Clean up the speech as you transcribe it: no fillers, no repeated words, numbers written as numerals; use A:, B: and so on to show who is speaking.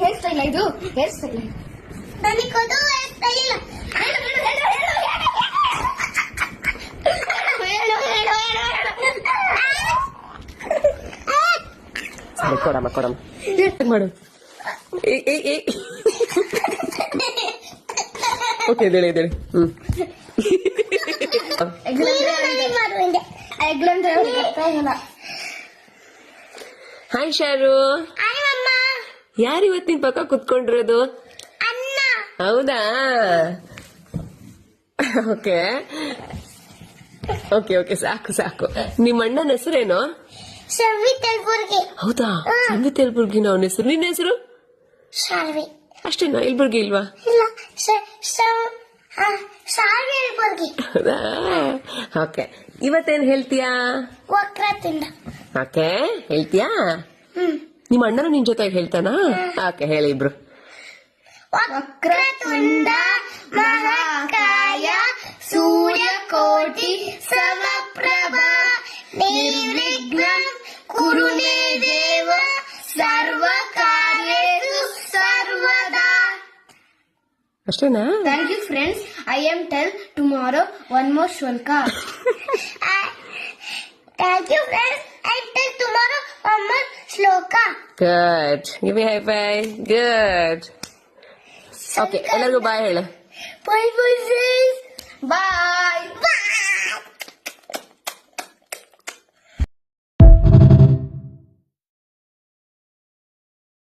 A: Hair style ಇದು hair style ನನಗೋದು hair style
B: ಕೊಡಮ್ಮ ಮಾಡು ಓಕೆ ಇದೇಳಿ ಹಾಯ್ ಶಾರು, ಯಾರು ಇವತ್ತಿನ ಪಕ್ಕ ಕುತ್ಕೊಂಡಿರೋದು? ಹೌದಾ? ಓಕೆ ಓಕೆ ಓಕೆ, ಸಾಕು. ನಿಮ್ಮ ಅಣ್ಣನ ಹೆಸರೇನು? ಹೌದಾ, ಸಂಗೀತ ಯಲಬುರ್ಗಿನ ಅವನ ಹೆಸರು. ನಿನ್ನ ಹೆಸರು?
A: ಶಾರ್ವಿ.
B: ಅಷ್ಟೇನಾ? ಯಲಬುರ್ಗಿ ಇಲ್ವಾ?
A: ಇಲ್ಲ, ಶಾರ್ವಿ ಯಲಬುರ್ಗಿ.
B: ಹೌದಾ? ಓಕೆ, ಇವತ್ತೇನ್ ಹೇಳ್ತೀಯಾ?
A: ವಕ್ರತುಂಡ.
B: ಓಕೆ, ಹೇಳ್ತೀಯಾ? ನಿಮ್ಮ ಅಣ್ಣನ ನಿನ್ ಜೊತೆ ಹೇಳ್ತಾನಾ? ಓಕೆ, ಹೇಳಿ ಇಬ್ರು.
A: ವಕ್ರತುಂಡ ಮಹಾಕಾಯ ಸೂರ್ಯಕೋಟಿ ಸಮಪ್ರಭ ನಿರ್ವಿಘ್ನಂ ಕುರು ಮೇ ದೇವ ಸರ್ವ ಕಾರ್ಯೇಷು ಸರ್ವದಾ.
B: ಅಷ್ಟೇನಾ?
A: Thank you friends. I am tell tomorrow one more shloka. Thank you friends. I tell tomorrow one more shloka.
B: Good. Give me high five. Good. Okay, ಎಲ್ಲರಿಗೂ ಬಾಯ್ ಹೇಳು.
A: Bye bye friends. Bye.